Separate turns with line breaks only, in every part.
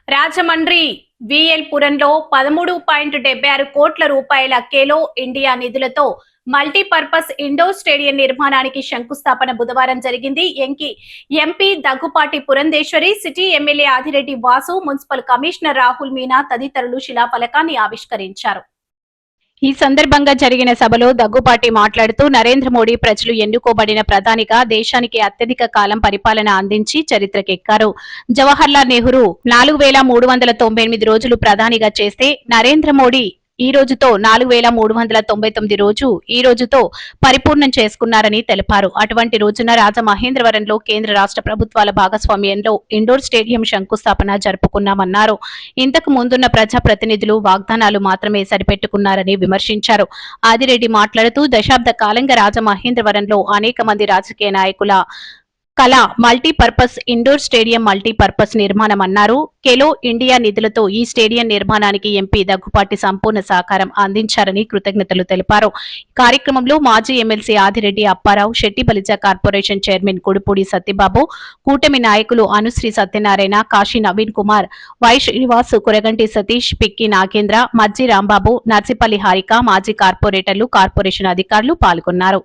రాజమండ్రి విఎల్పురంలో 13.76 కోట్ల రూపాయల ఖేలో ఇండియా నిధులతో మల్టీపర్పస్ ఇండోర్ స్టేడియం నిర్మాణానికి శంకుస్థాపన బుధవారం జరిగింది. MP Daggubati Purandeswari, city MLA Adireddy Vasu, municipal commissioner Rahul Meena తదితరులు శిలాఫలకాన్ని ఆవిష్కరించారు. ఈ సందర్భంగా జరిగిన సభలో దగ్గుపాటి మాట్లాడుతూ నరేంద్ర మోడీ ప్రజలు ఎన్నుకోబడిన ప్రధానిగా దేశానికి అత్యధిక కాలం పరిపాలన అందించి చరిత్రకెక్కారు. జవహర్లాల్ నెహ్రూ 4398 రోజులు ప్రధానిగా చేస్తే నరేంద్ర మోడీ ఈ రోజుతో 4399 ఈ రోజుతో పరిపూర్ణం చేసుకున్నారని తెలిపారు. అటువంటి రోజున రాజమహేంద్రవరంలో కేంద్ర రాష్ట్ర ప్రభుత్వాల భాగస్వామ్యంలో ఇండోర్ స్టేడియం శంకుస్థాపన జరుపుకున్నామన్నారు. ఇంతకు ముందున్న ప్రజాప్రతినిధులు వాగ్దానాలు మాత్రమే సరిపెట్టుకున్నారని విమర్శించారు. ఆదిరెడ్డి మాట్లాడుతూ దశాబ్ద కాలంగా రాజమహేంద్రవరంలో అనేక మంది రాజకీయ నాయకుల కళ మల్టీపర్పస్ ఇండోర్ స్టేడియం మల్టీపర్పస్ నిర్మాణం అన్నారు. ఖేలో ఇండియా నిధులతో ఈ స్టేడియం నిర్మాణానికి ఎంపీ దగ్గుపాటి సంపూర్ణ సహకారం అందించారని కృతజ్ఞతలు తెలిపారు. కార్యక్రమంలో మాజీ MLC Adireddy Apparao, Shetty Balija corporation chairman Kudupudi Satyababu, కూటమి నాయకులు అనుశ్రీ సత్యనారాయణ, కాశీ నవీన్ కుమార్, వై శ్రీనివాస్, కురగంటి సతీష్, పిక్కి నాగేంద్ర, మజ్జి రాంబాబు, నర్సిపల్లి హారిక, మాజీ కార్పొరేటర్లు, కార్పొరేషన్ అధికారులు పాల్గొన్నారు.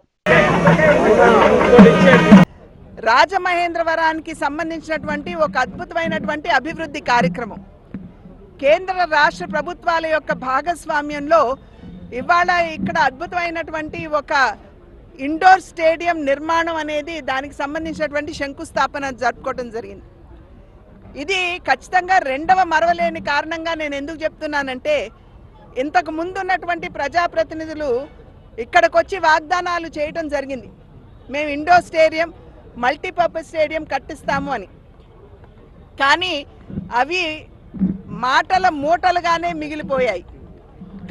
రాజమహేంద్రవరానికి సంబంధించినటువంటి ఒక అద్భుతమైనటువంటి అభివృద్ధి కార్యక్రమం కేంద్ర రాష్ట్ర ప్రభుత్వాల యొక్క భాగస్వామ్యంలో ఇవాళ ఇక్కడ అద్భుతమైనటువంటి ఒక ఇండోర్ స్టేడియం నిర్మాణం అనేది దానికి సంబంధించినటువంటి శంకుస్థాపన జరుపుకోవడం జరిగింది. ఇది ఖచ్చితంగా రెండవ మరవలేని కారణంగా నేను ఎందుకు చెప్తున్నానంటే, ఇంతకు ముందు ఉన్నటువంటి ప్రజాప్రతినిధులు ఇక్కడికి వచ్చి వాగ్దానాలు చేయడం జరిగింది, మేము ఇండోర్ స్టేడియం మల్టీపర్పస్ స్టేడియం కట్టిస్తాము అని. కానీ అవి మాటల మూటలుగానే మిగిలిపోయాయి.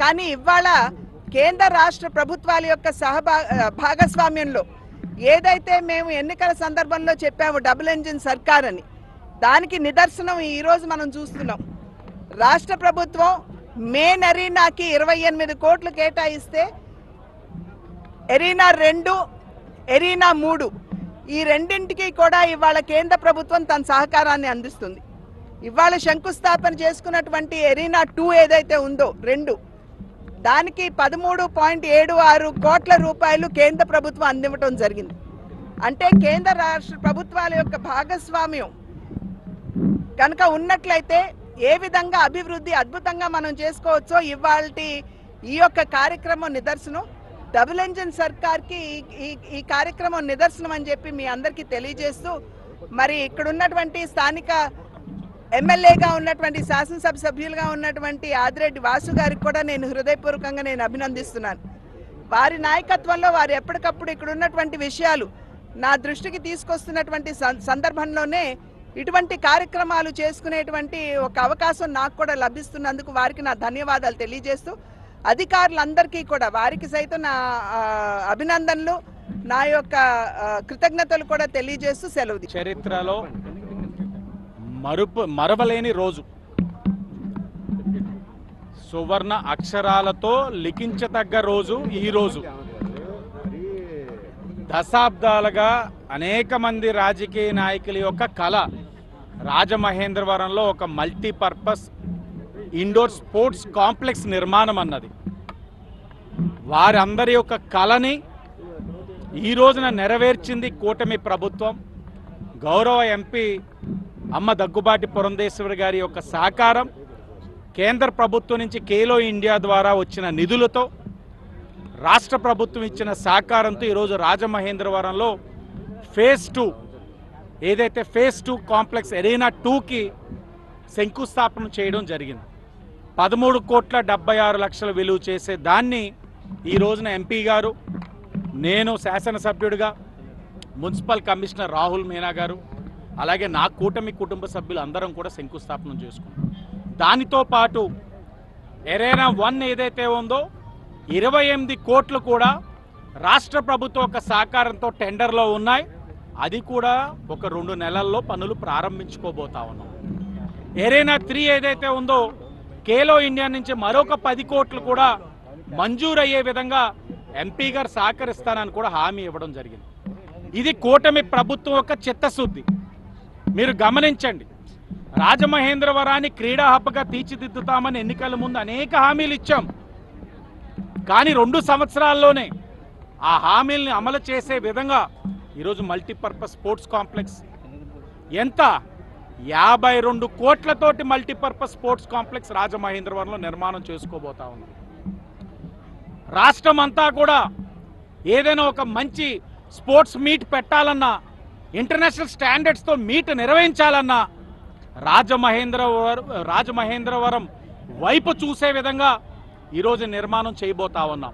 కానీ ఇవాళ కేంద్ర రాష్ట్ర ప్రభుత్వాల యొక్క భాగస్వామ్యంలో ఏదైతే మేము ఎన్నికల సందర్భంలో చెప్పాము డబుల్ ఇంజిన్ సర్కార్ అని, దానికి నిదర్శనం ఈరోజు మనం చూస్తున్నాం. రాష్ట్ర ప్రభుత్వం మెయిన్ ఎరీనాకి 28 కోట్లు కేటాయిస్తే ఎరీనా 2, ఎరీనా 3 ఈ రెండింటికి కూడా ఇవాళ కేంద్ర ప్రభుత్వం తన సహకారాన్ని అందిస్తుంది. ఇవాళ శంకుస్థాపన చేసుకున్నటువంటి ఎరీనా 2 ఏదైతే ఉందో 2, దానికి 13.76 కోట్ల రూపాయలు కేంద్ర ప్రభుత్వం అందివ్వటం జరిగింది. అంటే కేంద్ర రాష్ట్ర ప్రభుత్వాల యొక్క భాగస్వామ్యం కనుక ఉన్నట్లయితే ఏ విధంగా అభివృద్ధి అద్భుతంగా మనం చేసుకోవచ్చో ఇవాళ ఈ యొక్క కార్యక్రమం నిదర్శనం. డబుల్ ఇంజిన్ సర్కార్కి ఈ కార్యక్రమం నిదర్శనం అని చెప్పి మీ అందరికీ తెలియజేస్తూ, మరి ఇక్కడ ఉన్నటువంటి స్థానిక ఎమ్మెల్యేగా ఉన్నటువంటి శాసనసభ సభ్యులుగా ఉన్నటువంటి ఆదిరెడ్డి వాసు గారికి కూడా నేను హృదయపూర్వకంగా అభినందిస్తున్నాను. వారి నాయకత్వంలో వారు ఎప్పటికప్పుడు ఇక్కడ ఉన్నటువంటి విషయాలు నా దృష్టికి తీసుకొస్తున్నటువంటి సందర్భంలోనే ఇటువంటి కార్యక్రమాలు చేసుకునేటువంటి ఒక అవకాశం నాకు కూడా లభిస్తున్నందుకు వారికి నా ధన్యవాదాలు తెలియజేస్తూ, అధికారులందరికీ కూడా వారికి సైతం నా అభినందనలు, నా యొక్క కృతజ్ఞతలు కూడా తెలియజేస్తూ సెలవు.
చరిత్రలో మరవలేని రోజు, సువర్ణ అక్షరాలతో లిఖించదగ్గ రోజు ఈ రోజు. దశాబ్దాలుగా అనేక మంది రాజకీయ నాయకుల యొక్క కళ రాజమహేంద్రవరంలో ఒక మల్టీపర్పస్ ఇండోర్ స్పోర్ట్స్ కాంప్లెక్స్ నిర్మాణం అన్నది. వారందరి యొక్క కళని ఈ రోజున నెరవేర్చింది కూటమి ప్రభుత్వం. గౌరవ ఎంపీ అమ్మ దగ్గుబాటి పురంధేశ్వరి గారి యొక్క సహకారం, కేంద్ర ప్రభుత్వం నుంచి ఖేలో ఇండియా ద్వారా వచ్చిన నిధులతో, రాష్ట్ర ప్రభుత్వం ఇచ్చిన సహకారంతో ఈరోజు రాజమహేంద్రవరంలో ఫేజ్ 2 ఏదైతే ఫేజ్ 2 కాంప్లెక్స్ ఎరీనా 2కి శంకుస్థాపన చేయడం జరిగింది. 13,76,00,000 విలువ చేసే దాన్ని ఈ రోజున ఎంపీ గారు, నేను శాసనసభ్యుడిగా, మున్సిపల్ కమిషనర్ రాహుల్ మీనా గారు, అలాగే నా కూటమి కుటుంబ సభ్యులు అందరం కూడా శంకుస్థాపన చేసుకున్నాం. దానితో పాటు ఎరీనా 1 ఏదైతే ఉందో 28 కోట్లు కూడా రాష్ట్ర ప్రభుత్వం యొక్క సహకారంతో టెండర్లో ఉన్నాయి. అది కూడా ఒక 2 నెలల్లో పనులు ప్రారంభించుకోబోతా ఉన్నాం. ఎరీనా 3 ఏదైతే ఉందో ఖేలో ఇండియా నుంచి మరొక 10 కోట్లు కూడా మంజూరయ్యే విధంగా ఎంపీ గారు సహకరిస్తానని కూడా హామీ ఇవ్వడం జరిగింది. ఇది కూటమి ప్రభుత్వం యొక్క చిత్తశుద్ధి. మీరు గమనించండి, రాజమహేంద్రవరాన్ని క్రీడా హబ్గా తీర్చిదిద్దుతామని ఎన్నికల ముందు అనేక హామీలు ఇచ్చాం. కానీ 2 సంవత్సరాల్లోనే ఆ హామీల్ని అమలు చేసే విధంగా ఈరోజు మల్టీపర్పస్ స్పోర్ట్స్ కాంప్లెక్స్ ఎంత 52 కోట్లతోటి మల్టీపర్పస్ స్పోర్ట్స్ కాంప్లెక్స్ రాజమహేంద్రవరంలో నిర్మాణం చేసుకోబోతా ఉంది. రాష్ట్రం అంతా కూడా ఏదైనా ఒక మంచి స్పోర్ట్స్ మీట్ పెట్టాలన్నా, ఇంటర్నేషనల్ స్టాండర్డ్స్తో మీట్ నిర్వహించాలన్నా రాజమహేంద్రవరం వైపు చూసే విధంగా ఈరోజు నిర్మాణం చేయబోతా ఉన్నాం.